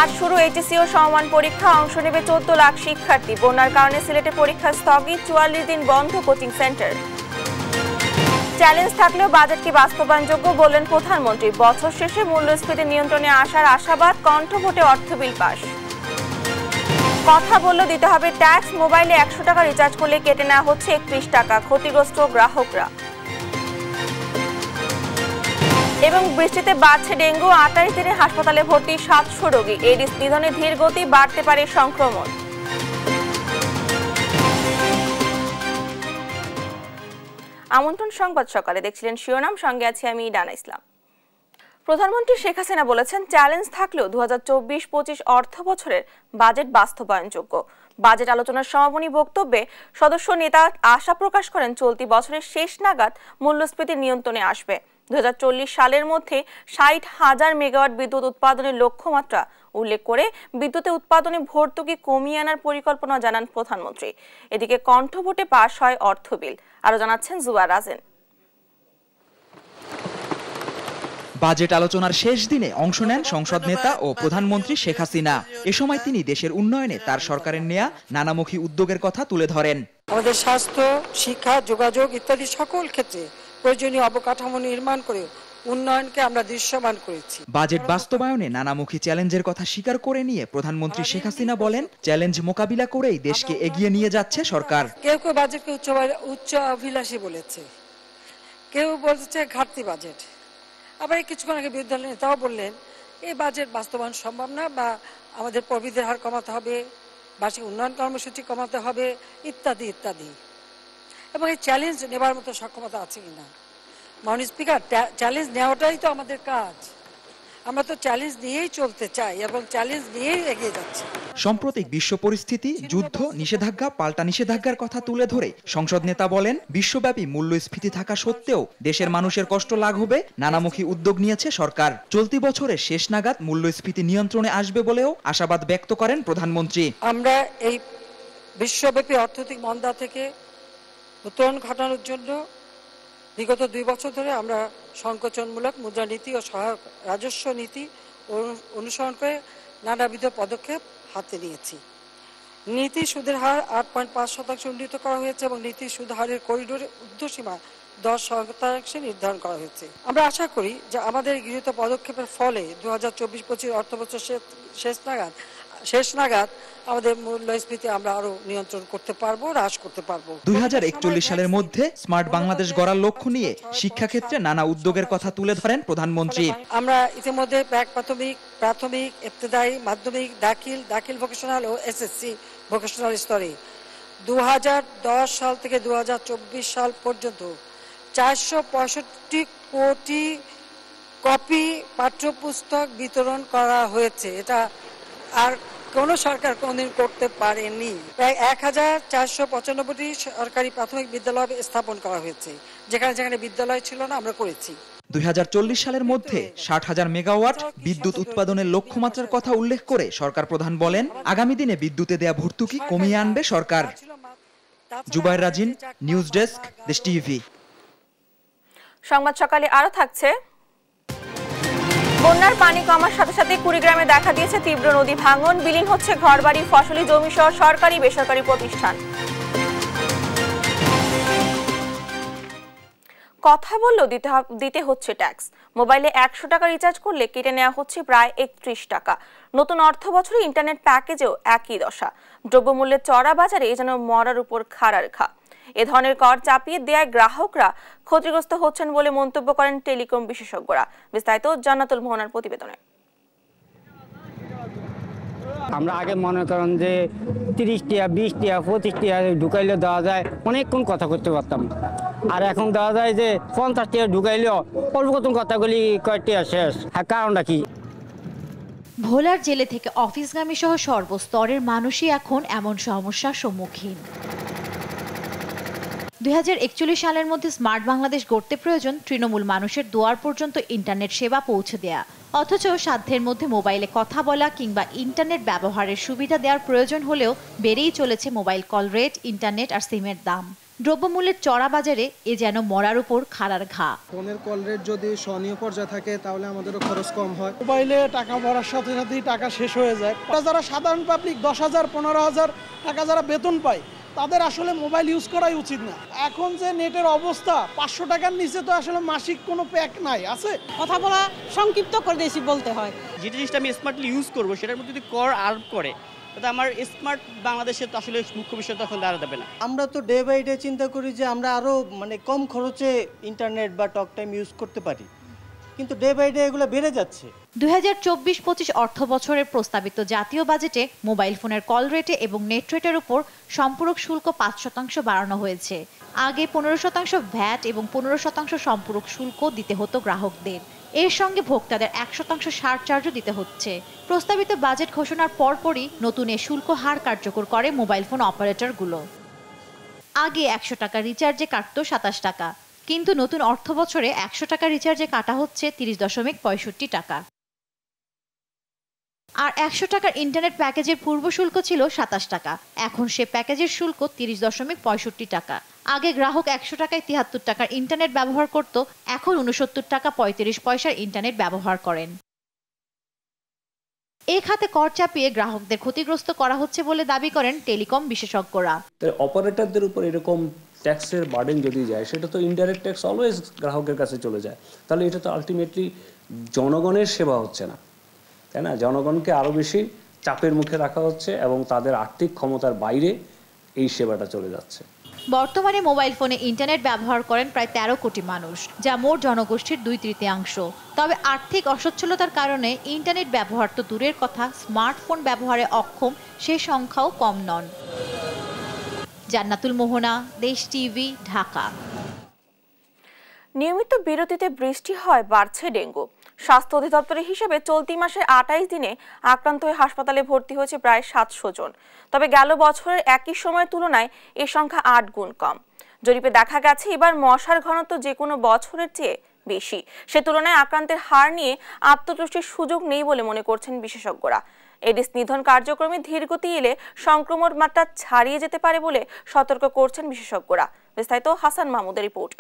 আজ শুরু এইচএসসি ও সমমান পরীক্ষা, অংশ নেবে 14 লাখ শিক্ষার্থী। বন্যার কারণে সিলেটে পরীক্ষা স্থগিত, 44 দিন বন্ধ কোচিং সেন্টার। চ্যালেঞ্জ থাকলেও বাজেটকে বাস্তবায়নযোগ্য বললেন প্রধানমন্ত্রী। বছর শেষে মূল্যস্ফীতি নিয়ন্ত্রণে আসার আশাবাদ, কণ্ঠভোটে অর্থবিল পাস। কথা বললেও দিতে হবে ট্যাক্স, মোবাইলে 100 টাকা রিচার্জ করলে কেটে নেওয়া হচ্ছে 31 টাকা, ক্ষতিগ্রস্ত গ্রাহকরা। এবং বৃষ্টিতে বাড়ছে ডেঙ্গু, 28 দিনে হাসপাতালে ভর্তি 700 রোগী। এডিস নিধনে ধীর গতি, বাড়তে পারে সংক্রমণ। আমন্ত্রণ সংবাদ সকালে দেখছিলেন শিরোনাম, সঙ্গে আছি আমি ডানা ইসলাম। প্রধানমন্ত্রী শেখ হাসিনা বলেছেন, চ্যালেঞ্জ থাকলেও 2024-25 অর্থ বছরের বাজেট বাস্তবায়নযোগ্য। বাজেট আলোচনার সমাপনী বক্তব্যে সদস্য নেতা আশা প্রকাশ করেন, চলতি বছরের শেষ নাগাদ মূল্যস্ফীতি নিয়ন্ত্রণে আসবে। 2040 সালের মধ্যে 60,000 মেগাওয়াট বিদ্যুৎ উৎপাদনের লক্ষ্যমাত্রা উল্লেখ করে বিদ্যুৎ উৎপাদনে ভর্তুকি কমিয়ে আনার পরিকল্পনা জানান প্রধানমন্ত্রী। এদিকে কণ্ঠভোটে পাশ হয় অর্থ বিল। আরো জানাচ্ছেন জুয়া রাজেন। বাজেট আলোচনার শেষ দিনে অংশ নেন সংসদ নেতা ও প্রধানমন্ত্রী শেখ হাসিনা। এ সময় তিনি দেশের উন্নয়নে তার সরকারের নেয়া নানামুখী উদ্যোগের কথা তুলে ধরেন। আমাদের স্বাস্থ্য, শিক্ষা, যোগাযোগ ইত্যাদি সকল ক্ষেত্রে প্রয়োজনীয় অবকাঠামো নির্মাণ করে উন্নয়নকে আমরা দৃশ্যমান করেছি। বাজেট বাস্তবায়নে নানামুখী চ্যালেঞ্জের কথা স্বীকার করে নিয়ে প্রধানমন্ত্রী শেখ হাসিনা বলেন, চ্যালেঞ্জ মোকাবিলা করেই দেশকে এগিয়ে নিয়ে যাচ্ছে সরকার। কেউ কেউ বাজেটকে উচ্চ অভিলাষী বলেছে, কেউ বলছে ঘাটতি বাজেট। আবার কিছুক্ষণ আগে বিরোধী দলের নেতাও বললেন, এই বাজেট বাস্তবায়ন সম্ভব না, বা আমাদের প্রবৃদ্ধির হার কমাতে হবে, বার্ষিক উন্নয়ন কর্মসূচি কমাতে হবে, ইত্যাদি ইত্যাদি। এবং এই চ্যালেঞ্জ নেবার মতো সক্ষমতা আছে কিনা। মাননীয় স্পিকার, চ্যালেঞ্জ নেওয়াটাই তো আমাদের কাজ। আমরা তো চ্যালেঞ্জ নিয়েই চলতে চাই এবং চ্যালেঞ্জ নিয়েই এগিয়ে যাচ্ছি। সাম্প্রতিক বিশ্ব পরিস্থিতি, যুদ্ধ, নিষেধাজ্ঞা, পাল্টা নিষেধাজ্ঞার কথা তুলে ধরে সংসদ নেতা বলেন, বিশ্বব্যাপী মূল্যস্ফীতি থাকা সত্ত্বেও দেশের মানুষের কষ্ট লাঘবে নানামুখী উদ্যোগ নিয়েছে সরকার। চলতি বছরের শেষ নাগাদ মূল্যস্ফীতি নিয়ন্ত্রণে আসবে বলেও আশাবাদ ব্যক্ত করেন প্রধানমন্ত্রী। আমরা এই বিশ্বব্যাপী অর্থনৈতিক মন্দা থেকে উত্তরণ ঘটানোর জন্য বিগত 2 বছর ধরে আমরা সংকোচনমূলক মুদ্রানীতি ও সহায়ক রাজস্ব নীতি অনুসরণ করে নানাবিধ পদক্ষেপ হাতে নিয়েছি। নীতি সুদের হার 8.5% উন্নীত করা হয়েছে এবং নীতি সুদ হারের করিডোরে ঊর্ধ্বসীমা 10% নির্ধারণ করা হয়েছে। আমরা আশা করি যে আমাদের গৃহীত পদক্ষেপের ফলে 2024-25 অর্থবছর শেষ নাগাদ আমাদের মূল্যস্ফীতি আমরা আরো নিয়ন্ত্রণ করতে পারবো, হ্রাস করতে পারবো। 2041 সালের মধ্যে স্মার্ট বাংলাদেশ গড়ার লক্ষ্য নিয়ে শিক্ষাক্ষেত্রে নানা উদ্যোগের কথা তুলে ধরেন প্রধানমন্ত্রী। আমরা ইতিমধ্যে প্রাথমিক, ইবতেদায়ী, মাধ্যমিক, দাখিল ভোকেশনাল ও এসএসসি ভোকেশনাল স্তরে 2010 সাল থেকে 2024 সাল পর্যন্ত 465 কোটি কপি পাঠ্যপুস্তক বিতরণ করা হয়েছে। এটা আর কোন সরকার কোনদিন করতে পারেনি। প্রায় 1495টি সরকারি প্রাথমিক বিদ্যালয় স্থাপন করা হয়েছে। যেখানে যেখানে বিদ্যালয় ছিল না, আমরা করেছি। 2040 সালের মধ্যে 60,000 মেগাওয়াট বিদ্যুৎ উৎপাদনের লক্ষ্যমাত্রার কথা উল্লেখ করে সরকার প্রধান বলেন, আগামী দিনে বিদ্যুতে দেয়া ভর্তুকি কমিয়ে আনবে সরকার। জুবাইর রাজিন, নিউজ ডেস্ক, দেশ টিভি। সংবাদ সকালে আরো থাকছে, বন্যার পানি কমার সাথে সাথে কুড়িগ্রামে দেখা দিয়েছে তীব্র নদী ভাঙন, বিলীন হচ্ছে ঘরবাড়ি, ফসলি জমি সহ সরকারি বেসরকারি প্রতিষ্ঠান। কথা বললেও দিতে হচ্ছে ট্যাক্স, মোবাইলে 100 টাকা রিচার্জ করলে কেটে নেওয়া হচ্ছে প্রায় 31 টাকা। নতুন অর্থ বছরে ইন্টারনেট প্যাকেজেও একই দশা। দ্রব্যমূল্যের চড়া বাজারে যেন মরার উপর খাড়ার ঘা। এ ধরনের কর চাপিয়ে দেয়ায় গ্রাহকরা ক্ষতিগ্রস্ত হচ্ছেন বলে মন্তব্য করেন টেলিকম বিশেষজ্ঞরা। বিস্তারিত জান্নাতুল মোহনার প্রতিবেদনে। আমরা আগে মনে করেন যে 30 টাকা, 20 টাকা, 25 টাকা ঢুকাইলে দেওয়া যায়, অনেকক্ষণ কথা করতে পারতাম। আর এখন দেওয়া যায় যে 50 টাকা ঢুকাইলেও অল্প কত কথাগুলি কয়েকটি শেষ। কারণটা কি? ভোলার জেলে থেকে অফিসগামী সহ সর্বস্তরের মানুষই এখন এমন সমস্যার সম্মুখীন। 2041 সালের মধ্যে স্মার্ট বাংলাদেশ গড়তে প্রয়োজন তৃণমূল মানুষের দুয়ার পর্যন্ত ইন্টারনেট সেবা পৌঁছে দেয়া। অথচ সাধ্যের মধ্যে মোবাইলে কথা বলা কিংবা ইন্টারনেট ব্যবহারের সুবিধা দেওয়ার প্রয়োজন হলেও বেড়েই চলেছে মোবাইল কল রেট, ইন্টারনেট আর সিমের দাম। দ্রব্যমূল্যের চড়া বাজারে এ যেন মরার উপর খাড়ার ঘা। ফোনের কল রেট যদি সহনীয় পর্যায়ে থাকে তাহলে আমাদেরও খরচ কম হয়। মোবাইলে টাকা ভরার সাথে সাথেই টাকা শেষ হয়ে যায়। যারা সাধারণ পাবলিক 10,000 15,000 টাকা যারা বেতন পায় তাদের আসলে মোবাইল ইউজ করাই উচিত না। এখন যে নেটের অবস্থা 500 টাকার নিচে তো আসলে মাসিক কোনো প্যাক নাই আছে। কথা বলা সংক্ষিপ্ত করে দিয়েছি বলতে হয়। যে জিনিসটা আমি স্মার্টলি ইউজ করবো সেটার মধ্যে যদি কর আরোপ করে তাতে আমার স্মার্ট বাংলাদেশের তো আসলে মুখ্য বিষয় তখন দাঁড়াবে না। আমরা তো ডে বাই ডে চিন্তা করি যে আমরা আরও কম খরচে ইন্টারনেট বা টক টাইম ইউজ করতে পারি, কিন্তু ডে বাই ডে এগুলো বেড়ে যাচ্ছে। 2024-25 অর্থ বছরের প্রস্তাবিত জাতীয় বাজেটে মোবাইল ফোনের কল রেটে এবং নেট রেটের উপর সম্পূরক শুল্ক 5% বাড়ানো হয়েছে। আগে 15% ভ্যাট এবং 15% সম্পূরক শুল্ক দিতে হতো গ্রাহকদের। এর সঙ্গে ভোক্তাদের 1% সারচার্জও দিতে হচ্ছে। প্রস্তাবিত বাজেট ঘোষণার পরপরই নতুন এ শুল্ক হার কার্যকর করে মোবাইল ফোন অপারেটরগুলো। আগে 100 টাকা রিচার্জে কাটতো 27 টাকা, কিন্তু নতুন অর্থ বছরে 100 টাকা রিচার্জে কাটা হচ্ছে 30.65 টাকা। আর 100 টাকার ইন্টারনেট প্যাকেজের পূর্ব শুল্ক ছিল 27 টাকা, এখন সে প্যাকেজের শুল্ক 30.65 টাকা। আগে গ্রাহক 100 টাকায় 73 টাকার ইন্টারনেট ব্যবহার করত, এখন 69 টাকা 35 পয়সার ইন্টারনেট ব্যবহার করেন। এই খাতে কর চাপিয়ে গ্রাহকদের ক্ষতিগ্রস্ত করা হচ্ছে বলে দাবি করেন টেলিকম বিশেষজ্ঞরা। অপারেটরদের উপর এরকম ট্যাক্সের বার্ডেন যদি যায় সেটা তো ইনডাইরেক্ট ট্যাক্স অলওয়েজ গ্রাহকের কাছে চলে যায়, তাহলে এটা তো আলটিমেটলি জনগণের সেবা হচ্ছে না, তাই না? জনগণকে আরও বেশি চাপের মুখে রাখা হচ্ছে এবং তাদের আর্থিক ক্ষমতার বাইরে এই সেবাটা চলে যাচ্ছে। বর্তমানে মোবাইল ফোনে ইন্টারনেট ব্যবহার করেন প্রায় 13 কোটি মানুষ, যা মোট জনগোষ্ঠীর 2/3। তবে আর্থিক অসচ্ছলতার কারণে ইন্টারনেট ব্যবহার তো দূরের কথা, স্মার্টফোন ব্যবহারে অক্ষম সে সংখ্যাও কম নন। জান্নাতুল মোহনা, দেশ টিভি, ঢাকা। নিয়মিত বিরতিতে বৃষ্টি হয়, বাড়ছে ডেঙ্গু। স্বাস্থ্য অধিদপ্তরের হিসেবে চলতি মাসে 28 দিনে আক্রান্ত হয়ে হাসপাতালে ভর্তি হয়েছে প্রায় 700 জন। তবে গেল বছরের একই সময়ের তুলনায় এ সংখ্যা 8 গুণ কম। জরিপে দেখা গেছে এবার মশার ঘনত্ব যে কোনো বছরের চেয়ে বেশি। সে তুলনায় আক্রান্তের হার নিয়ে আত্মতুষ্টির সুযোগ নেই বলে মনে করছেন বিশেষজ্ঞরা। এডিস নিধন কার্যক্রমে ধীরগতি এলে সংক্রমণ মাত্রা ছাড়িয়ে যেতে পারে বলে সতর্ক করছেন বিশেষজ্ঞরা। বিস্তারিত হাসান মাহমুদের রিপোর্ট।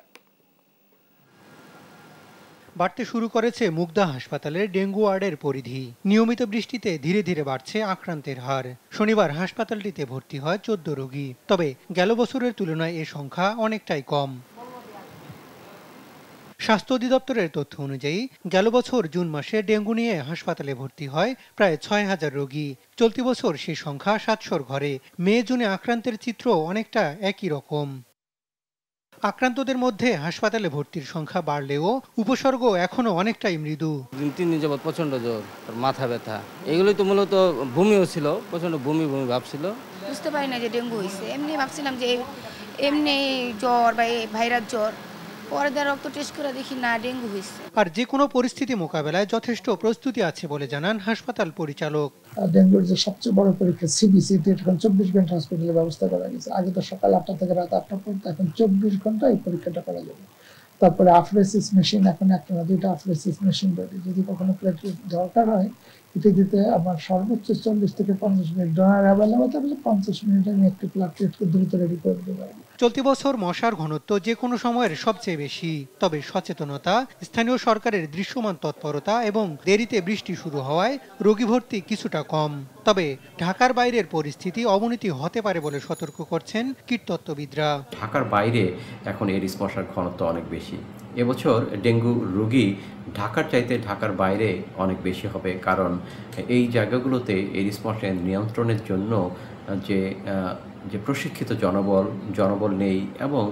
বাড়তে শুরু করেছে মুগদা হাসপাতালের ডেঙ্গু ওয়ার্ডের পরিধি। নিয়মিত বৃষ্টিতে ধীরে ধীরে বাড়ছে আক্রান্তের হার। শনিবার হাসপাতালটিতে ভর্তি হয় 14 রোগী, তবে গেল বছরের তুলনায় এ সংখ্যা অনেকটাই কম। স্বাস্থ্য অধিদপ্তরের তথ্য অনুযায়ী গেল বছর জুন মাসে ডেঙ্গু নিয়ে হাসপাতালে ভর্তি হয় প্রায় 6000 রোগী। চলতি বছর সেই সংখ্যা 700-র ঘরে। মে জুনে আক্রান্তের চিত্র অনেকটা একই রকম। আক্রান্তদের মধ্যে হাসপাতালে ভর্তির সংখ্যা বাড়লেও উপসর্গ এখনো অনেকটাই মৃদু। 2-3 দিন যাবত প্রচন্ড জ্বর, মাথা ব্যথা, এগুলোই তো মূলত বমিও ছিল, প্রচন্ড বমি ভাব ছিল। বুঝতে পারি না যে ডেঙ্গু হয়েছে, এমনি ভাবছিলাম যে এমনি জ্বর বা ভাইরাস জ্বর, পরে রক্ত টেস্ট করে দেখি না ডেঙ্গু হয়েছে। আর যে কোনো পরিস্থিতি মোকাবেলায় যথেষ্ট প্রস্তুতি আছে বলে জানান হাসপাতাল পরিচালক। ডেঙ্গুর যে সবচেয়ে বড় পরীক্ষা সিবিসি, এখন 24 ঘন্টা হসপিটালে ব্যবস্থা করা গেছে। আগে তো সকাল 8টা থেকে রাত 8টা পর্যন্ত, এখন 24 ঘন্টা এই পরীক্ষাটা করা যাবে। তারপরে আফরেসিস মেশিন, এখন একটা না 2টা আফরেসিস মেশিন রেডি। যদি কখনো প্লেটলেট দরকার হয় এটা দিতে আমার সর্বোচ্চ 40 থেকে 50 মিনিট ডোনার অ্যাভেলেবল থাকলে 50 মিনিটে আমি একটি প্লেটলেটকে দ্রুত রেডি করে দিতে পারবো। চলতি বছর মশার ঘনত্ব যে কোনো সময়ের সবচেয়ে বেশি। তবে সচেতনতা, স্থানীয় সরকারের দৃশ্যমান তৎপরতা এবং দেরিতে বৃষ্টি শুরু হওয়ায় রোগী ভর্তি কিছুটা কম। তবে ঢাকার বাইরের পরিস্থিতি অবনতি হতে পারে বলে সতর্ক করছেন কীটতত্ত্ববিদরা। ঢাকার বাইরে এখন এডিস মশার ঘনত্ব অনেক বেশি। এবছর ডেঙ্গু রোগী ঢাকার চাইতে ঢাকার বাইরে অনেক বেশি হবে, কারণ এই জায়গাগুলোতে এডিস মশার নিয়ন্ত্রণের জন্য যে প্রশিক্ষিত জনবল নেই এবং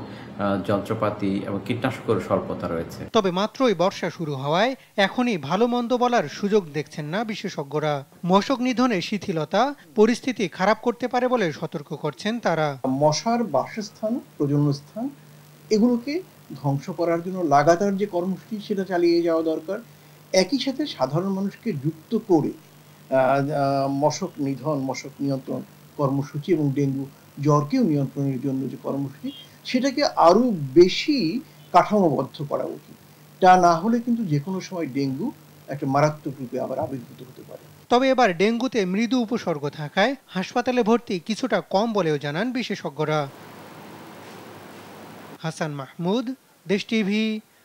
যন্ত্রপাতি এবং কীটনাশকের স্বল্পতা রয়েছে। তবে মাত্রই বর্ষা শুরু হওয়ায় এখনই ভালো মন্দ বলার সুযোগ দেখছেন না বিশেষজ্ঞরা। মশক নিধনে শিথিলতা পরিস্থিতি খারাপ করতে পারে বলে সতর্ক করছেন তারা। মশার বাসস্থান, প্রজননস্থান এগুলোকে ধ্বংস করার জন্য লাগাতার যে কর্মসূচি সেটা চালিয়ে যাওয়া দরকার। একই সাথে সাধারণ মানুষকে যুক্ত করে মশক নিধন, মশক নিয়ন্ত্রণ কর্মসূচি এবং ডেঙ্গু জ্বরকেও নিয়ন্ত্রণের জন্য যে কর্মসূচি সেটাকে আরো বেশি কাঠামোবদ্ধ করা উচিত। তা না হলে কিন্তু যে কোনো সময় ডেঙ্গু একটা মারাত্মক রূপে আবার আবির্ভূত হতে পারে। তবে এবার ডেঙ্গুতে মৃদু উপসর্গ থাকায় হাসপাতালে ভর্তি কিছুটা কম বলেও জানান বিশেষজ্ঞরা। হাসান মাহমুদ, দেশ টিভি,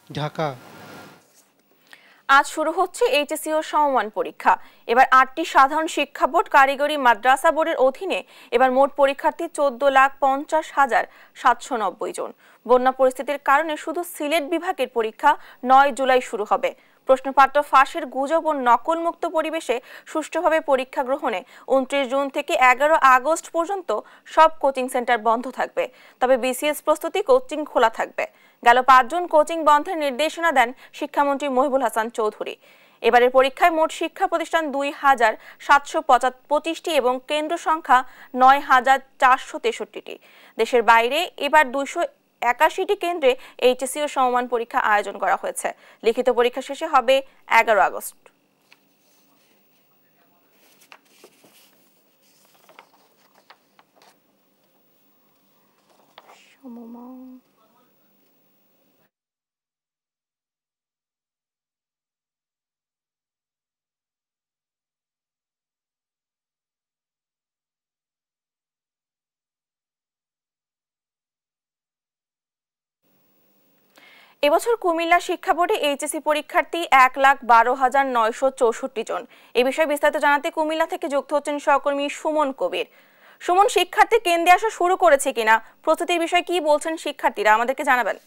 ঢাকা। আজ শুরু হচ্ছে এইচএসসি ও সমমান পরীক্ষা। এবার 8টি সাধারণ শিক্ষা বোর্ড, কারিগরি মাদ্রাসা বোর্ডের অধীনে এবার মোট পরীক্ষার্থী 14,50,790 জন। বন্যা পরিস্থিতির কারণে শুধু সিলেট বিভাগের পরীক্ষা 9 জুলাই শুরু হবে। প্রশ্নপত্র ফাঁসের গুজব ও নকল মুক্ত পরিবেশে সুষ্ঠুভাবে পরীক্ষা গ্রহণে 29 জুন থেকে 11 আগস্ট পর্যন্ত সব কোচিং সেন্টার বন্ধ থাকবে। তবে বিসিএস প্রস্তুতি কোচিং খোলা থাকবে। গেল 5 জুন কোচিং বন্ধের নির্দেশনা দেন শিক্ষামন্ত্রী মহিবুল হাসান চৌধুরী। এবারের পরীক্ষায় মোট শিক্ষা প্রতিষ্ঠান 2,725টি এবং কেন্দ্র সংখ্যা 9,463টি। দেশের বাইরে এবার 281টি কেন্দ্রে এইচএসসি ও সমমান পরীক্ষা আয়োজন করা হয়েছে। লিখিত পরীক্ষা শেষে হবে 11 আগস্ট। এবছর কুমিল্লা শিক্ষা বোর্ডে এইচএসসি পরীক্ষার্থী 1,12,964 জন। এই বিষয়ে বিস্তারিত জানাতে কুমিল্লা থেকে যুক্ত হচ্ছেন সহকর্মী সুমন কবির। সুমন, শিক্ষার্থী কেন্দ্রে আসা শুরু করেছে কিনা, প্রস্তুতির বিষয়ে কি বলছেন শিক্ষার্থীরা, আমাদেরকে জানাবেন।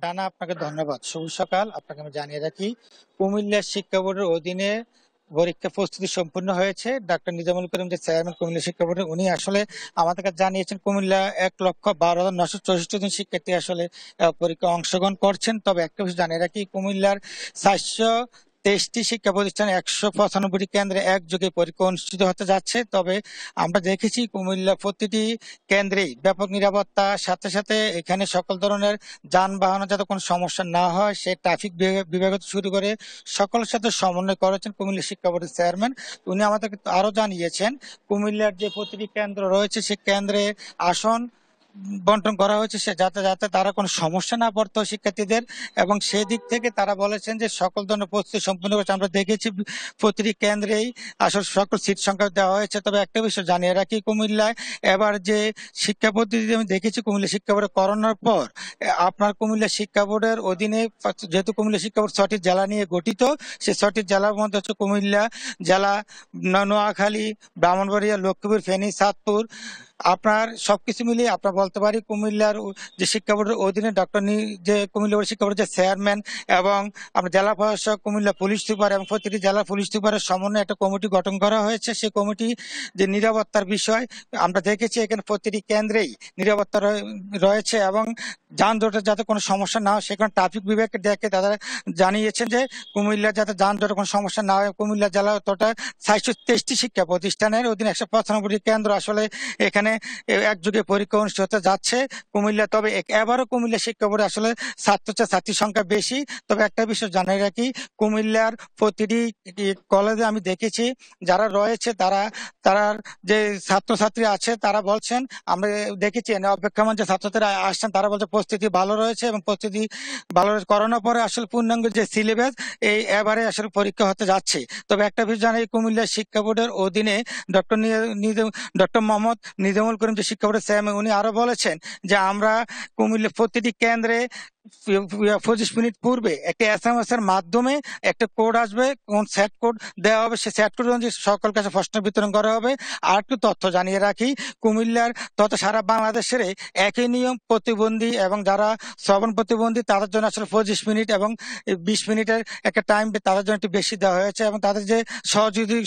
ডানা, আপনাকে ধন্যবাদ। শুভ সকাল। আপনাকে আমি জানিয়ে রাখি, কুমিল্লা শিক্ষা বোর্ডের অধীনে পরীক্ষা প্রস্তুতি সম্পূর্ণ হয়েছে। ডক্টর নিজামুল করিম যে চেয়ারম্যান কুমিল্লা শিক্ষা বোর্ডের, উনি আসলে আমাদেরকে জানিয়েছেন কুমিল্লা 1,12,964 জন শিক্ষার্থী আসলে পরীক্ষায় অংশগ্রহণ করছেন। তবে একটা বিষয় জানিয়ে রাখি, কুমিল্লার 423টি শিক্ষা প্রতিষ্ঠানে 195টি কেন্দ্রে একযোগে পরীক্ষা অনুষ্ঠিত হতে যাচ্ছে। তবে আমরা দেখেছি কুমিল্লা প্রতিটি কেন্দ্রেই ব্যাপক নিরাপত্তা, সাথে সাথে এখানে সকল ধরনের যানবাহনে যাতে কোনো সমস্যা না হয় সে ট্রাফিক বিভাগ শুরু করে সকলের সাথে সমন্বয় করেছেন কুমিল্লা শিক্ষা বোর্ডের চেয়ারম্যান। উনি আমাদেরকে আরো জানিয়েছেন কুমিল্লার যে প্রতিটি কেন্দ্র রয়েছে সে কেন্দ্রে আসন বন্টন করা হয়েছে যাতে তারা কোনো সমস্যা না পড়তো শিক্ষার্থীদের, এবং সেদিক থেকে তারা বলেছেন যে সকল ধরনের প্রস্তুতি সম্পূর্ণ করেছে। আমরা দেখেছি প্রতিটি কেন্দ্রেই আসলে সকল সিট সংখ্যা দেওয়া হয়েছে। তবে একটা বিষয় জানিয়ে রাখি, কুমিল্লায় এবার যে শিক্ষা পদ্ধতি আমি দেখেছি কুমিল্লা শিক্ষা বোর্ডে করোনার পর আপনার কুমিল্লা শিক্ষা বোর্ডের অধীনে, যেহেতু কুমিল্লা শিক্ষা বোর্ড 6টি জেলা নিয়ে গঠিত, সেই 6টি জেলার মধ্যে হচ্ছে কুমিল্লা জেলা, নোয়াখালী, ব্রাহ্মণবাড়িয়া, লক্ষ্মীপুর, ফেনী, চাঁদপুর। আপনার সবকিছু মিলিয়ে আপনার বলতে পারি কুমিল্লার যে শিক্ষা বোর্ডের অধীনে যে কুমিল্লা শিক্ষা বোর্ডের যে চেয়ারম্যান এবং আপনার জেলা প্রশাসক, কুমিল্লা পুলিশ সুপার এবং প্রতিটি জেলা পুলিশ সুপারের সমন্বয়ে একটা কমিটি গঠন করা হয়েছে। সেই কমিটি যে নিরাপত্তার বিষয় আমরা দেখেছি এখানে প্রতিটি কেন্দ্রেই নিরাপত্তা রয়েছে এবং যানজটের যাতে কোনো সমস্যা না হয় সেখানে ট্রাফিক বিভাগকে দেখে তারা জানিয়েছেন যে কুমিল্লা যাতে যানজটের কোনো সমস্যা না হয়। কুমিল্লা জেলা তথা 423টি শিক্ষা প্রতিষ্ঠানের অধীনে 195টি কেন্দ্র আসলে এখানে একযোগে পরীক্ষা অনুষ্ঠিত হতে যাচ্ছে কুমিল্লা। তবে এবারও কুমিল্লা শিক্ষা বোর্ডে আসলে ছাত্রীর সংখ্যা বেশি। তবে একটা বিষয় জানিয়ে রাখি, কুমিল্লার প্রতিটি কলেজে আমি দেখেছি যারা রয়েছে তারা যে ছাত্রছাত্রী আছে তারা বলছেন, আমরা দেখেছি অপেক্ষমান যে ছাত্রছাত্রীরা আসছেন তারা বলছে প্রস্তুতি ভালো রয়েছে এবং প্রস্তুতি ভালো রয়েছে। করোনার পরে আসলে পূর্ণাঙ্গ যে সিলেবাস এবারে আসলে পরীক্ষা হতে যাচ্ছে। তবে একটা বিষয় জানাই, কুমিল্লা শিক্ষা বোর্ডের অধীনে ডক্টর মোহাম্মদ নিজামুল করিম যে শিক্ষা বোর্ডের চেয়ারম্যান, উনি আরো বলেছেন যে আমরা কুমিল্লা প্রতিটি কেন্দ্রে 25 মিনিট পূর্বে একটা SMS এর মাধ্যমে একটা কোড আসবে, কোন সেট কোড দেওয়া হবে, সেই সেট কোড অনুযায়ী সকল কাছে প্রশ্ন বিতরণ করা হবে। আর একটু তথ্য জানিয়ে রাখি, কুমিল্লার তথা সারা বাংলাদেশের একই নিয়ম, প্রতিবন্ধী এবং যারা শ্রবণ প্রতিবন্ধী তাদের জন্য আসলে 25 মিনিট এবং 20 মিনিটের একটা টাইম তাদের জন্য একটু বেশি দেওয়া হয়েছে এবং তাদের যে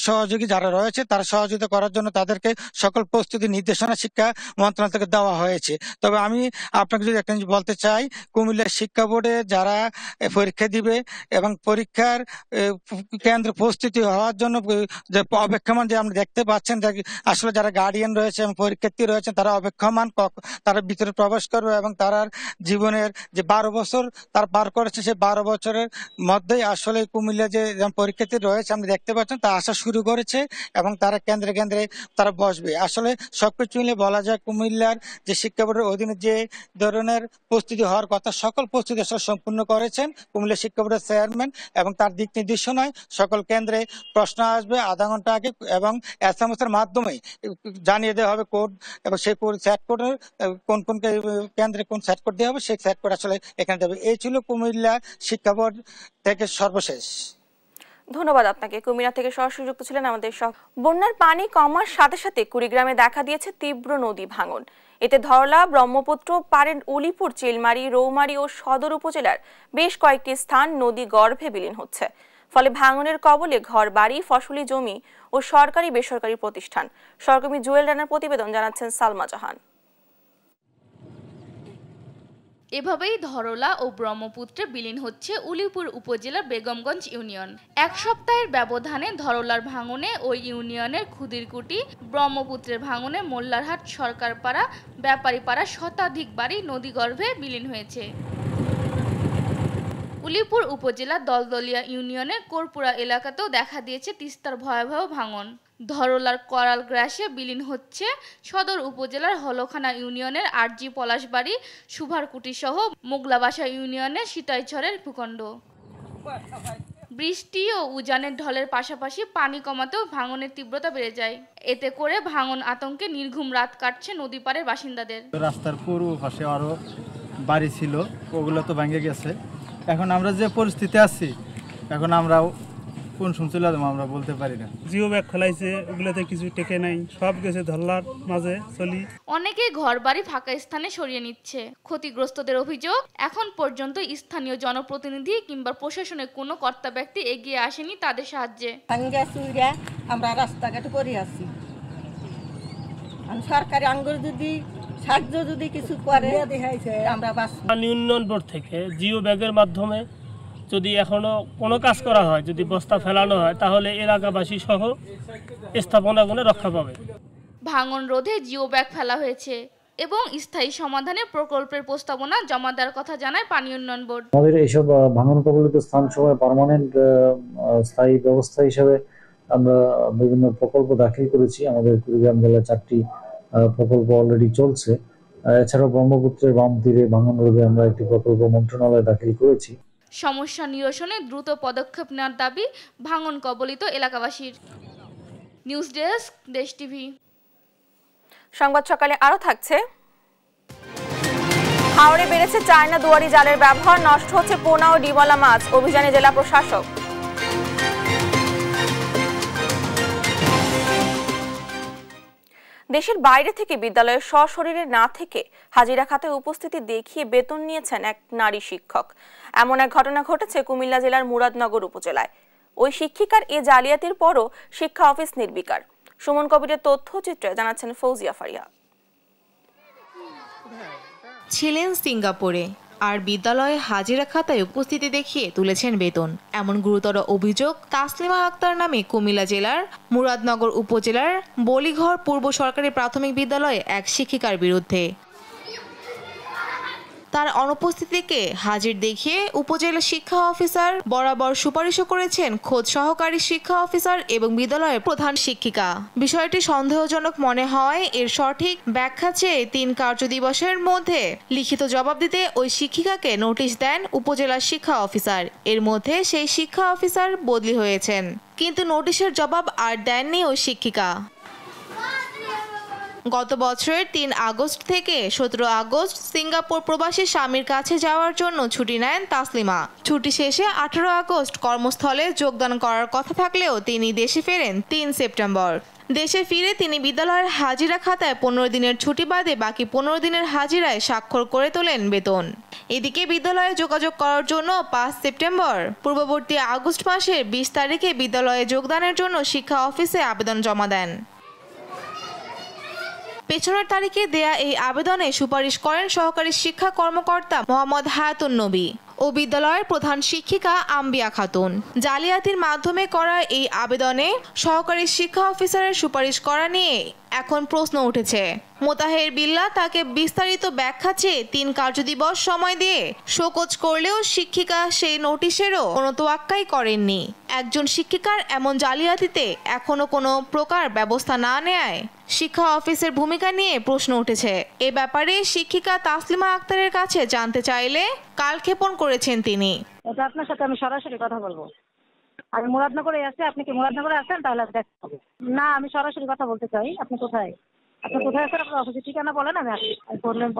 সহযোগী যারা রয়েছে তারা সহযোগিতা করার জন্য তাদেরকে সকল প্রস্তুতি নির্দেশনা শিক্ষা মন্ত্রণালয় থেকে দেওয়া হয়েছে। তবে আমি আপনাকে যদি একটা জিনিস বলতে চাই, কুমিল্লা শিক্ষা বোর্ডে যারা পরীক্ষা দিবে এবং পরীক্ষার কেন্দ্র প্রস্তুতি হওয়ার জন্য যে অপেক্ষমান যে আমরা দেখতে পাচ্ছেন, আসলে যারা গার্ডিয়ান রয়েছে এবং পরীক্ষার্থী রয়েছেন তারা অপেক্ষমান, তারা ভিতরে প্রবেশ করবে এবং তারা জীবনের যে 12 বছর তারা পার করেছে সেই 12 বছরের মধ্যেই আসলে কুমিল্লা যে পরীক্ষার্থী রয়েছে আমরা দেখতে পাচ্ছেন তা আসা শুরু করেছে এবং তারা কেন্দ্রে কেন্দ্রে তারা বসবে। আসলে সবকিছু মিলে বলা যায় কুমিল্লার যে শিক্ষা বোর্ডের অধীনে যে ধরনের প্রস্তুতি হওয়ার কথা সকল প্রস্তুতি আসলে সম্পূর্ণ করেছেন কুমিল্লা শিক্ষা বোর্ডের চেয়ারম্যান এবং তার দিক নির্দেশনায় সকল কেন্দ্রে প্রশ্ন আসবে আধা ঘন্টা আগে এবং SMS এর মাধ্যমে জানিয়ে দেওয়া হবে কোড এবং সেই সেট কোডের কোন কোন কেন্দ্রে কোন সেট কোড দেওয়া হবে সেই সেট কোড আসলে এখানে দেবে। এই ছিল কুমিল্লা শিক্ষা বোর্ড থেকে সর্বশেষ। ধন্যবাদ আপনাকে। কুমিল্লা থেকে সরাসরি যুক্ত ছিলেন আমাদের বন্যার পানি কমার সাথে সাথে কুড়িগ্রামে দেখা দিয়েছে তীব্র নদী ভাঙন। এতে ধরলা, ব্রহ্মপুত্র পারের উলিপুর, চিলমারি, রৌমারী ও সদর উপজেলার বেশ কয়েকটি স্থান নদী গর্ভে বিলীন হচ্ছে। ফলে ভাঙনের কবলে ঘর বাড়ি, ফসলি জমি ও সরকারি বেসরকারি প্রতিষ্ঠান। সহকর্মী জুয়েল রানার প্রতিবেদন, জানাচ্ছেন সালমা জাহান। এভাবেই ধরলা ও ব্রহ্মপুত্রে বিলীন হচ্ছে উলিপুর উপজেলার বেগমগঞ্জ ইউনিয়ন। এক সপ্তাহের ব্যবধানে ধরলার ভাঙনে ওই ইউনিয়নের খুদিরকুটি, ব্রহ্মপুত্রের ভাঙনে মোল্লারহাট, সরকারপাড়া, ব্যাপারীপাড়া শতাধিক বাড়ি নদীগর্ভে বিলীন হয়েছে। উলিপুর উপজেলা দলদলিয়া ইউনিয়নের কোরপুরা এলাকাতেও দেখা দিয়েছে তিস্তার ভয়াবহ ভাঙন। ধরলার করাল গ্রাসে বিলীন হচ্ছে সদর উপজেলার হলখানা ইউনিয়নের আরজি পলাশবাড়ি, সুভারকুটি সহ মোগলাবাসা ইউনিয়নের সীতাইছড়ের ভূখণ্ড। বৃষ্টি ও উজানের ঢলের পাশাপাশি পানি কমাতেও ভাঙনের তীব্রতা বেড়ে যায়। এতে করে ভাঙন আতঙ্কে নির্ঘুম রাত কাটছে নদীপাড়ের বাসিন্দাদের। রাস্তার পূর্ব পাশে আরো বাড়ি ছিল, ওগুলো তো ভেঙে গেছে। এখন আমরা যে পরিস্থিতি আছি, এখন আমরা কোন সময় চলে যাবো আমরা বলতে পারি না। জিও ব্যাগ ফেলাইছে, ওগুলোতে কিছু টেকে নাই, সব গেছে ধরলার মাঝে চলি। অনেকেই ঘর বাড়ি ফাঁকা স্থানে সরিয়ে নিচ্ছে। ক্ষতিগ্রস্তদের অভিযোগ, এখন পর্যন্ত স্থানীয় জনপ্রতিনিধি কিংবা প্রশাসনের কোনো কর্তা ব্যক্তি এগিয়ে আসেনি তাদের সাহায্যে। আমরা রাস্তাঘাটে পড়ে আছি, সরকারি আঙ্গুর যদি সাহায্য যদি কিছু করে আমরা ইউনিয়ন বোর্ড থেকে জিও ব্যাগের মাধ্যমে যদি এখনো কোনো কাজ করা হয়, যদি বস্তা ফেলানো হয়, তাহলে এলাকাবাসী সহ স্থাপনাগুলো রক্ষা পাবে। ভাঙন রোধে জিও ব্যাগ ফেলা হয়েছে এবং স্থায়ী সমাধানে প্রকল্পের প্রস্তাবনা জমা দেওয়ার কথা জানায় পানি উন্নয়ন বোর্ড। আমাদের এইসব ভাঙন কবলিত স্থান সময় পার্মানেন্ট স্থায়ী ব্যবস্থা হিসেবে আমরা বিভিন্ন প্রকল্প দাখিল করেছি। আমাদের কুড়িগ্রাম জেলায় 4টি প্রকল্প অলরেডি চলছে। এছাড়াও ব্রহ্মপুত্রের বাম তীরে ভাঙন রোধে আমরা একটি প্রকল্প মন্ত্রণালয়ে দাখিল করেছি। সমস্যা নিরসনে দ্রুত পদক্ষেপ নেওয়ার দাবি ভাঙন কবলিত এলাকাবাসীর। নিউজ ডেস্ক, দেশ টিভি। সংবাদ সকালে আরো থাকছে। হাওড়ে বেড়েছে চায়না দুয়ারি জালের ব্যবহার, নষ্ট হচ্ছে পোনা ও ডিমলা মাছ, অভিযানে জেলা প্রশাসক। দেশের বাইরে থেকে বিদ্যালয়ে সশরীরে না থেকে হাজিরা খাতায় উপস্থিতি দেখিয়ে বেতন নিয়েছেন এক নারী শিক্ষক। এমন এক ঘটনা ঘটেছে কুমিল্লা জেলার মুরাদনগর উপজেলায়। ওই শিক্ষিকার এ জালিয়াতির পরও শিক্ষা অফিস নির্বিকার। সুমন কবিরের তথ্যচিত্রে জানাচ্ছেন ফৌজিয়া ফারিয়া। ছিলেন সিঙ্গাপুরে আর বিদ্যালয়ে হাজিরা খাতায় উপস্থিতি দেখিয়ে তুলেছেন বেতন, এমন গুরুতর অভিযোগ তাসলিমা আক্তার নামে কুমিল্লা জেলার মুরাদনগর উপজেলার বলিঘর পূর্ব সরকারি প্রাথমিক বিদ্যালয়ে এক শিক্ষিকার বিরুদ্ধে। তার অনুপস্থিতিকে হাজির দেখিয়ে উপজেলা শিক্ষা অফিসার বরাবর সুপারিশও করেছেন খোদ সহকারী শিক্ষা অফিসার এবং বিদ্যালয়ের প্রধান শিক্ষিকা। বিষয়টি সন্দেহজনক মনে হওয়ায় এর সঠিক ব্যাখ্যা চেয়ে 3 কার্যদিবসের মধ্যে লিখিত জবাব দিতে ওই শিক্ষিকাকে নোটিশ দেন উপজেলা শিক্ষা অফিসার। এর মধ্যে সেই শিক্ষা অফিসার বদলি হয়েছেন, কিন্তু নোটিশের জবাব আর দেননি ওই শিক্ষিকা। গত বছরের 3 আগস্ট থেকে 17 আগস্ট সিঙ্গাপুর প্রবাসী স্বামীর কাছে যাওয়ার জন্য ছুটি নেন তাসলিমা। ছুটি শেষে 18 আগস্ট কর্মস্থলে যোগদান করার কথা থাকলেও তিনি দেশে ফেরেন 3 সেপ্টেম্বর। দেশে ফিরে তিনি বিদ্যালয়ের হাজিরা খাতায় 15 দিনের ছুটি বাদে বাকি 15 দিনের হাজিরায় স্বাক্ষর করে তোলেন বেতন। এদিকে বিদ্যালয়ে যোগাযোগ করার জন্য 5 সেপ্টেম্বর পূর্ববর্তী আগস্ট মাসের 20 তারিখে বিদ্যালয়ে যোগদানের জন্য শিক্ষা অফিসে আবেদন জমা দেন। পেছনের তারিখে দেয়া এই আবেদনে সুপারিশ করেন সহকারী শিক্ষা কর্মকর্তা মোহাম্মদ হায়াতুন নবী ও বিদ্যালয়ের প্রধান শিক্ষিকা আম্বিয়া খাতুন। জালিয়াতির মাধ্যমে করা এই আবেদনে সহকারী শিক্ষা অফিসারের সুপারিশ করা নিয়ে এখন প্রশ্ন উঠেছে। মোতাহের বিল্লাহ তাকে বিস্তারিত ব্যাখ্যা চেয়ে 3 কার্যদিবস সময় দিয়ে শোকজ করলেও শিক্ষিকা সেই নোটিশেরও কোনো তোয়াক্কাই করেননি। একজন শিক্ষিকার এমন জালিয়াতিতে এখনো কোনো প্রকার ব্যবস্থা না নেয় শিক্ষা অফিসের ভূমিকা নিয়ে প্রশ্ন উঠেছে। এ ব্যাপারে শিক্ষিকা তাসলিমা আক্তারের কাছে জানতে চাইলে কালক্ষেপণ করেছেন তিনি। এটা আপনার সাথে আমি সরাসরি কথা বলবো। আমি মুরাদনগরে আছি, আপনি কি মুরাদনগরে আছেন? তাহলে দেখা হবে। না, আমি সরাসরি কথা বলতে চাই। আপনি কোথায় আছেন? আপনার অফিসের ঠিকানা বলেন, আমি আসি।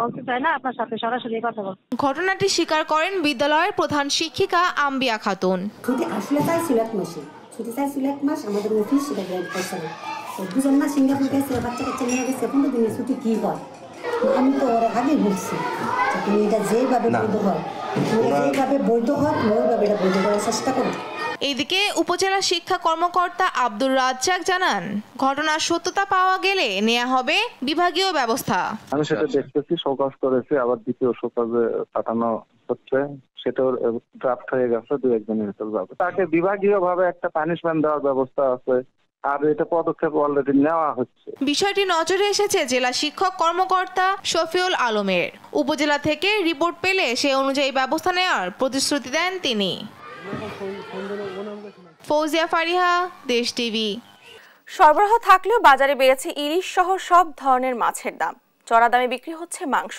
বলতে চাই না, আপনার সাথে সরাসরি কথা বলবো। ঘটনাটি স্বীকার করেন বিদ্যালয়ের প্রধান শিক্ষিকা আম্বিয়া খাতুন। ছুটি আসলে চাইছিল 1 মাসে, ছুটি চাইছিল 1 মাস, আমাদের অফিস সেটা গ্রান্ট করছে না। দুজন না সিঙ্গাপুর গেছে, বাচ্চা কাচ্চা নিয়ে গেছে, 15 দিনের ছুটি কি হয়? আমি তো ওরা আগে বলছি তুমি এটা যেভাবে বৈধ হয়, ওইভাবে এটা বৈধ করার চেষ্টা করো। এদিকে উপজেলা শিক্ষা কর্মকর্তা আব্দুর রাজ্জাক জানান, ঘটনার সত্যতা পাওয়া গেলে নেওয়া হবে বিভাগীয় ব্যবস্থা। আমি সেটা দেখতেছি, শোকজ করেছি, আবার দ্বিতীয় শোকজে পাঠানো হচ্ছে, সেটাও ড্রাফট হয়ে গেছে, 2-1 দিনের ভিতর যাবে। তাকে বিভাগীয় ভাবে একটা পানিশমেন্ট দেওয়ার ব্যবস্থা আছে, আর এটা পদক্ষেপ অলরেডি নেওয়া হচ্ছে। বিষয়টি নজরে এসেছে জেলা শিক্ষক কর্মকর্তা শফিউল আলমের। উপজেলা থেকে রিপোর্ট পেলে সে অনুযায়ী ব্যবস্থা নেওয়ার প্রতিশ্রুতি দেন তিনি। ফৌজিয়া ফারিহা, দেশ টিভি। সরবরাহ থাকলেও বাজারে বেড়েছে ইলিশ সহ সব ধরনের মাছের দাম। চড়া দামে বিক্রি হচ্ছে মাংস।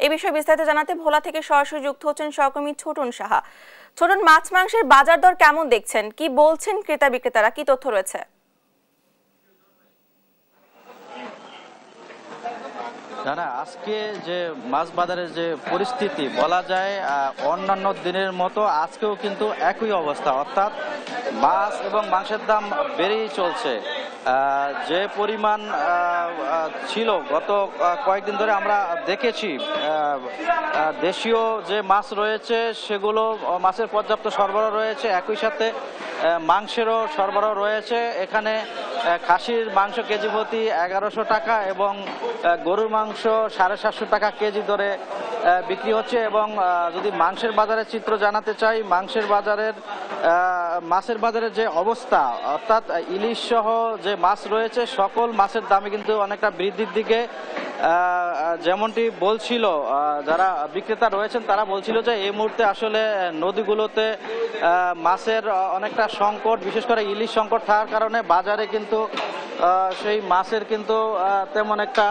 এ বিষয়ে বিস্তারিত জানাতে ভোলা থেকে সরাসরি যুক্ত হচ্ছেন সহকর্মী ছোটন সাহা। ছোটন, মাছ মাংসের বাজার দর কেমন দেখছেন? কি বলছেন ক্রেতা বিক্রেতারা? কি তথ্য রয়েছে? জানা, আজকে যে মাছ বাজারের যে পরিস্থিতি বলা যায় অন্যান্য দিনের মতো আজকেও কিন্তু একই অবস্থা, অর্থাৎ মাছ এবং মাংসের দাম বেড়েই চলছে। যে পরিমাণ ছিল গত কয়েকদিন ধরে আমরা দেখেছি, দেশীয় যে মাছ রয়েছে সেগুলো মাছের পর্যাপ্ত সরবরাহ রয়েছে, একই সাথে মাংসেরও সরবরাহ রয়েছে। এখানে খাসির মাংস কেজি প্রতি 1100 টাকা এবং গরুর মাংস 750 টাকা কেজি দরে বিক্রি হচ্ছে। এবং যদি মাংসের বাজারের চিত্র জানাতে চাই, মাছের বাজারের যে অবস্থা, অর্থাৎ ইলিশ সহ যে মাছ রয়েছে সকল মাছের দামে কিন্তু অনেকটা বৃদ্ধির দিকে। যেমনটি বলছিল যারা বিক্রেতা রয়েছেন, তারা বলছিল যে এই মুহূর্তে আসলে নদীগুলোতে মাছের অনেকটা সংকট, বিশেষ করে ইলিশ সংকট থাকার কারণে বাজারে কিন্তু সেই মাছের কিন্তু তেমন একটা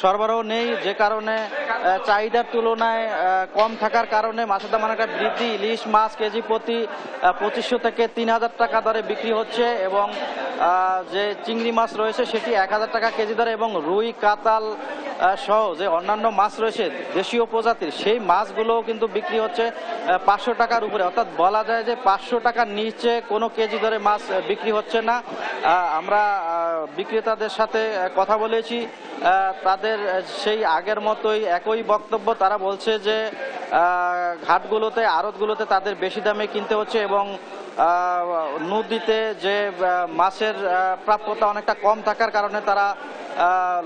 সরবরাহ নেই, যে কারণে চাহিদার তুলনায় কম থাকার কারণে মাছের দাম অনেকটা বৃদ্ধি। ইলিশ মাছ কেজি প্রতি 2500 থেকে 3000 টাকা দরে বিক্রি হচ্ছে এবং যে চিংড়ি মাছ রয়েছে সেটি 1000 টাকা কেজি দরে এবং রুই, কাতাল সহ যে অন্যান্য মাছ রয়েছে দেশীয় প্রজাতির, সেই মাছগুলোও কিন্তু বিক্রি হচ্ছে 500 টাকার উপরে। অর্থাৎ বলা যায় যে 500 টাকার নিচে কোনো কেজি দরে মাছ বিক্রি হচ্ছে না। আমরা বিক্রেতাদের সাথে কথা বলেছি, তাদের সেই আগের মতোই একই বক্তব্য। তারা বলছে যে ঘাটগুলোতে, আড়তগুলোতে তাদের বেশি দামে কিনতে হচ্ছে এবং নদীতে যে মাছের প্রাপ্যতা অনেকটা কম থাকার কারণে তারা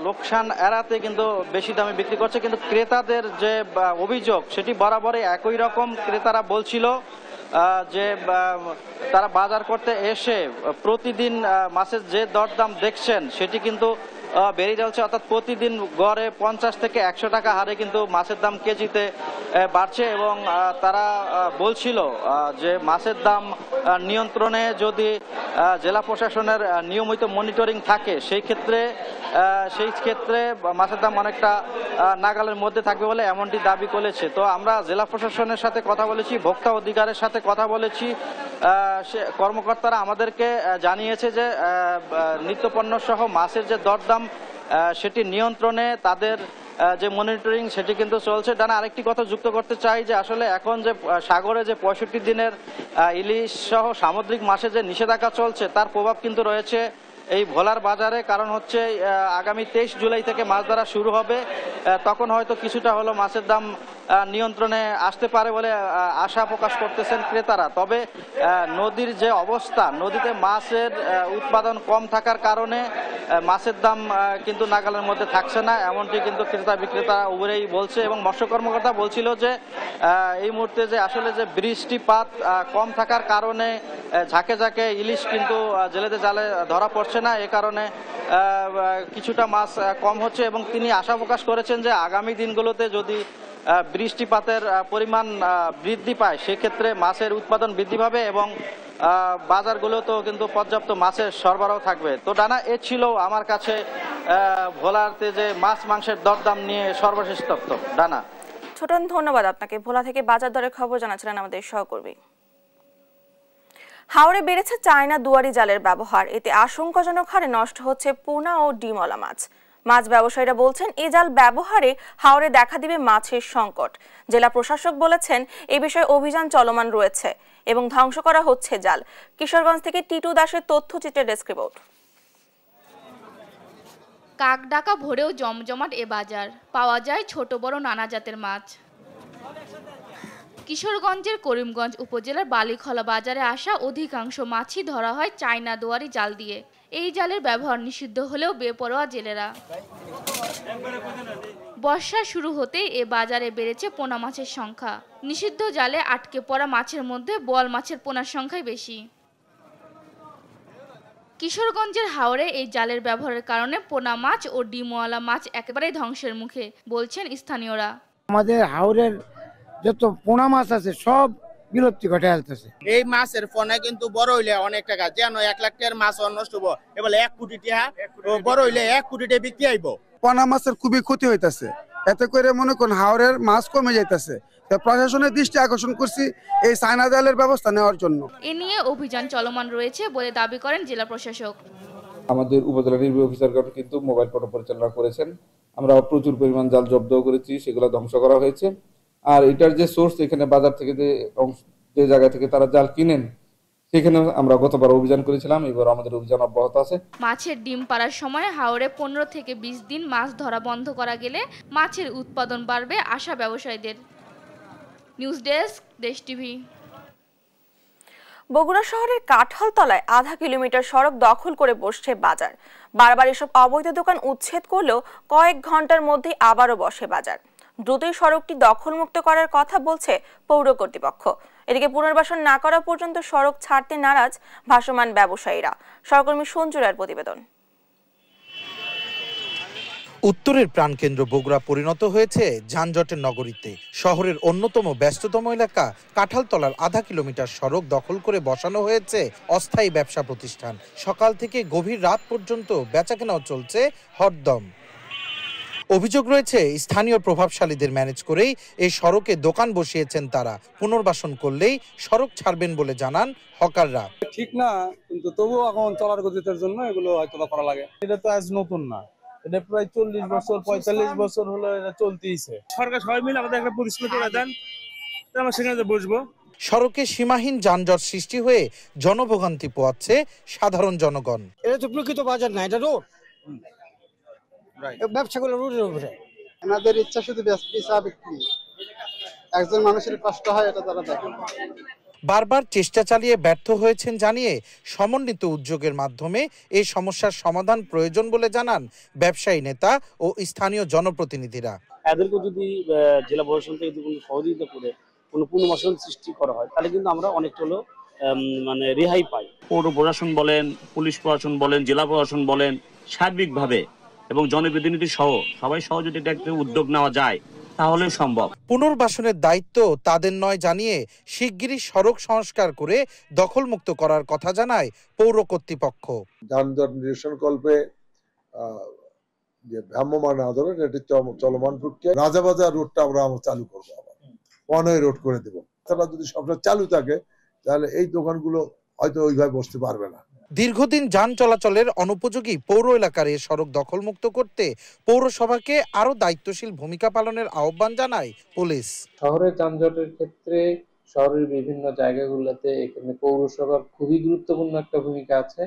লোকসান এড়াতে কিন্তু বেশি দামে বিক্রি করছে। কিন্তু ক্রেতাদের যে অভিযোগ সেটি বরাবরই একই রকম। ক্রেতারা বলছিল যে তারা বাজার করতে এসে প্রতিদিন মাছের যে দরদাম দেখছেন সেটি কিন্তু বেড়ে যাচ্ছে, অর্থাৎ প্রতিদিন গড়ে 50 থেকে 100 টাকা হারে কিন্তু মাছের দাম কেজিতে বাড়ছে। এবং তারা বলছিল যে মাছের দাম নিয়ন্ত্রণে যদি জেলা প্রশাসনের নিয়মিত মনিটরিং থাকে সেই ক্ষেত্রে মাছের দাম অনেকটা নাগালের মধ্যে থাকবে বলে এমনটি দাবি করেছে। তো আমরা জেলা প্রশাসনের সাথে কথা বলেছি, ভোক্তা অধিকারের সাথে কথা বলেছি। কর্মকর্তারা আমাদেরকে জানিয়েছে যে নিত্যপণ্য সহ মাছের যে দরদাম সেটি নিয়ন্ত্রণে তাদের যে মনিটরিং সেটি কিন্তু চলছে। ডানা, আরেকটি কথা যুক্ত করতে চাই যে আসলে এখন যে সাগরে যে 65 দিনের ইলিশ সহ সামুদ্রিক মাছের যে নিষেধাজ্ঞা চলছে তার প্রভাব কিন্তু রয়েছে এই ভোলার বাজারে। কারণ হচ্ছে আগামী 23 জুলাই থেকে মাছ ধরা শুরু হবে, তখন হয়তো কিছুটা হলো মাছের দাম নিয়ন্ত্রণে আসতে পারে বলে আশা প্রকাশ করতেছেন ক্রেতারা। তবে নদীর যে অবস্থা, নদীতে মাছের উৎপাদন কম থাকার কারণে মাছের দাম কিন্তু নাগালের মধ্যে থাকছে না, এমনটি কিন্তু ক্রেতা বিক্রেতা উভয়েই বলছে। এবং মৎস্য কর্মকর্তা বলছিল যে এই মুহূর্তে যে আসলে যে বৃষ্টিপাত কম থাকার কারণে ঝাঁকে ঝাঁকে ইলিশ কিন্তু জেলেতে জালে ধরা পড়ছে না, এ কারণে কিছুটা মাছ কম হচ্ছে। এবং তিনি আশা প্রকাশ করেছেন যে আগামী দিনগুলোতে যদি বৃষ্টিপাতের পরিমাণ বৃদ্ধি পায় সেক্ষেত্রে মাছের উৎপাদন বৃদ্ধি পাবে এবং বাজারগুলোতেও কিন্তু পর্যাপ্ত মাছের সরবরাহ থাকবে। তো ডানা, এ ছিল আমার কাছে ভোলাতে যে মাছ মাংসের দরদাম নিয়ে সর্বশেষ তথ্য। ডানা। ছোটন, ধন্যবাদ আপনাকে। ভোলা থেকে বাজার দরের খবর জানাচ্ছিলেন আমাদের সহকর্মী। হাওরে বেড়েছে চায়না দুয়ারি জালের ব্যবহার, এতে আশঙ্কাজনক হারে নষ্ট হচ্ছে পোনা ও ডিমওয়ালা মাছ। মাছ ব্যবসায়ীরা বলছেন এই জাল ব্যবহারে হাওরে দেখা দিবে মাছের সংকট। জেলা প্রশাসক বলেছেন এ বিষয়ে অভিযান চলমান রয়েছে এবং ধ্বংস করা হচ্ছে জাল। কিশোরগঞ্জ থেকে টিটু দাসের তথ্যচিত্রের ডেস্ক রিপোর্ট। কাক ডাকা ভোরেও জমজমাট এ বাজার, পাওয়া যায় ছোট বড় নানা জাতের মাছ। কিশোরগঞ্জের করিমগঞ্জ উপজেলার বালিখলা বাজারে আসা অধিকাংশ মাছই ধরা হয় চায়না দুয়ারি জাল দিয়ে। এই জালের ব্যবহার নিষিদ্ধ হলেও বেপরোয়া জেলেরা। বর্ষা শুরু হতেই এ বাজারে বেড়েছে পোনা মাছের সংখ্যা। নিষিদ্ধ জালে আটকে পড়া মাছের মধ্যে বোয়াল মাছের পোনার সংখ্যাই বেশি। কিশোরগঞ্জের হাওরে এই জালের ব্যবহারের কারণে পোনা মাছ ও ডিমওয়ালা মাছ একেবারেই ধ্বংসের মুখে বলছেন স্থানীয়রা। আমাদের হাওরের যত পোনা মাছ আছে সব বিলুপ্তি ঘটে আসতেছে। এই মাছের পোনা কিন্তু বড় হইলে অনেক টাকা, যেন 1 লাখ টাকার মাছ নষ্ট হবো, এবার 1 কোটি টাকা, বড় হইলে 1 কোটি টাকা বিক্রি আইব। পোনা মাছের খুবই ক্ষতি হইতাছে, এতে করে মনে করুন হাওরের মাছ কমে যাইতেছে। প্রশাসনের দৃষ্টি আকর্ষণ করছি এই চায়না জালের ব্যবস্থা নেওয়ার জন্য। এ নিয়ে অভিযান চলমান রয়েছে বলে দাবি করেন জেলা প্রশাসক। আমাদের উপজেলা নির্বাহী অফিসারগণ কিন্তু মোবাইল ফটো পরিচালনা করেছেন। আমরা প্রচুর পরিমাণ জাল জব্দ করেছি, সেগুলো ধ্বংস করা হয়েছে। আর এটার যে সোর্স, এখানে বাজার থেকে যে জায়গা থেকে তারা জাল কিনেন, সেখানে আমরা গতবার অভিযান করেছিলাম, এবার আমাদের অভিযান অব্যাহত আছে। মাছের ডিম পাড়ার সময় হাওরে 15 থেকে 20 দিন মাছ ধরা বন্ধ করা গেলে মাছের উৎপাদন বাড়বে আশা ব্যবসায়ীদের। নিউজ ডেস্ক, দেশ টিভি। বগুড়া শহরের কাঁঠালতলায় আধা কিলোমিটার সড়ক দখল করে বসছে বাজার। বারবার এসব অবৈধ দোকান উচ্ছেদ করলেও কয়েক ঘন্টার মধ্যে আবারও বসে বাজার। দ্রুতই সড়কটি দখলমুক্ত করার কথা বলছে পৌর কর্তৃপক্ষ। এদিকে পুনর্বাসন না করা পর্যন্ত সড়ক ছাড়তে নারাজ ভাসমান ব্যবসায়ীরা। সহকর্মী সঞ্জু রায়ের প্রতিবেদন। উত্তরের প্রাণকেন্দ্র বগুড়া পরিণত হয়েছে যানজটের নগরীতে। শহরের অন্যতম ব্যস্ততম এলাকা কাঁঠালতলার আধা কিলোমিটার সড়ক দখল করে বসানো হয়েছে অস্থায়ী ব্যবসা প্রতিষ্ঠান। সকাল থেকে গভীর রাত পর্যন্ত বেচাকেনাও চলছে হরদম। অভিযোগ রয়েছে স্থানীয় প্রভাবশালীদের ম্যানেজ করেই এই সড়কে দোকান বসিয়েছেন তারা। পুনর্বাসন করলেই সড়ক ছাড়বেন বলে জানান হকাররা। ঠিক না, কিন্তু তবুও এখন চলার গতির জন্য এগুলো হয়তো করা লাগে। এটা তো আজ নতুন না, এটা প্রায় 40 বছর 45 বছর হলো এটা চলতেইছে। সরকার সবাই মিলে আমাদের একটা পরিষ্কার করে দেন, আমরা সেখানে বসবো। সড়কে সীমাহীন যানজট সৃষ্টি হয়ে জনভোগান্তি পোহাচ্ছে সাধারণ জনগণ। এটা তো প্রকৃত বাজার না, এটা রোড। ব্যবসাগুলো রোডের উপরে। এনাদের ইচ্ছা শুধু বেচা বিক্রি, একজন মানুষের কষ্ট হয় এটা তারা দেখে। বারবার চেষ্টা চালিয়ে ব্যর্থ হয়েছেন জানিয়ে সমন্বিত উদ্যোগের মাধ্যমে এই সমস্যার সমাধান প্রয়োজন বলে জানান ব্যবসায়ী নেতা ও স্থানীয় জনপ্রতিনিধিরা। এদেরকে যদি জেলা প্রশাসন থেকে কোনো সহযোগিতা করে কোনো পুনর্বাসন সৃষ্টি করা হয়, তাহলে কিন্তু আমরা অনেকটা হলো মানে রেহাই পাই। পৌর প্রশাসন বলেন, পুলিশ প্রশাসন বলেন, জেলা প্রশাসন বলেন, সার্বিকভাবে এবং জনপ্রতিনিধি সহ সবাই সহযোগিতা একটা উদ্যোগ নেওয়া যায়, তাহলে সম্ভব। পুনর্বাসনের দায়িত্ব তাদের নয় জানিয়ে শিগগিরই সড়ক সংস্কার করে দখলমুক্ত করার কথা জানায় পৌর কর্তৃপক্ষ। যানজট নিরসনকল্পে যে ভ্রাম্যমাণ আন্দোলন, এটি চলমান প্রক্রিয়া। রাজাবাজার রোডটা আমরা চালু করবো, আবার ওয়ানওয়ে রোড করে দেবো। তারা যদি সবটা চালু থাকে তাহলে এই দোকানগুলো হয়তো ওইভাবে বসতে পারবে না। দীর্ঘদিন যান চলাচলের অনুপযোগী পৌর এলাকার এই সড়ক দখলমুক্ত করতে পৌরসভাকে আরো দায়িত্বশীল ভূমিকা পালনের আহ্বান জানায় পুলিশ। শহরের যানজটের ক্ষেত্রে শহরের বিভিন্ন জায়গাগুলোতে এখানে পৌরসভার খুবই গুরুত্বপূর্ণ একটা ভূমিকা আছে।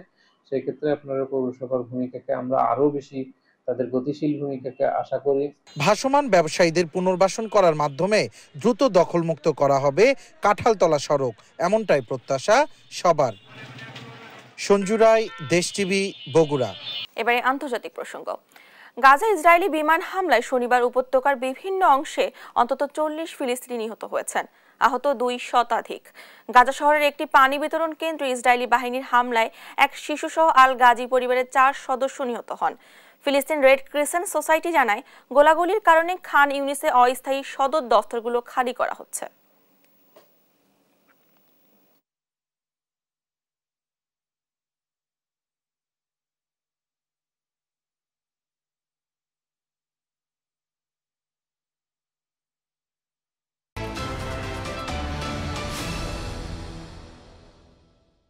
সেক্ষেত্রে আপনারা পৌরসভার ভূমিকাকে আমরা আরো বেশি, তাদের গতিশীল ভূমিকাকে আশা করি। ভাসমান ব্যবসায়ীদের পুনর্বাসন করার মাধ্যমে দ্রুত দখলমুক্ত করা হবে কাঁঠালতলা সড়ক, এমনটাই প্রত্যাশা সবার। সঞ্জু রায়, দেশ টিভি, বগুড়া। এবারে আন্তর্জাতিক প্রসঙ্গ। গাজা ইসরায়েলি বিমান হামলায় শনিবার উপত্যকার বিভিন্ন অংশে অন্তত 40 ফিলিস্তিনি নিহত হয়েছেন, আহত 2 শতাধিক। গাজা শহরের একটি পানি বিতরণ কেন্দ্রে ইসরায়েলি বাহিনীর হামলায় এক শিশুসহ আল গাজী পরিবারের 4 সদস্য নিহত হন। ফিলিস্তিন রেড ক্রিসেন্ট সোসাইটি জানায় গোলাগুলির কারণে খান ইউনিসে অস্থায়ী সদর দফতরগুলো খালি করা হচ্ছে।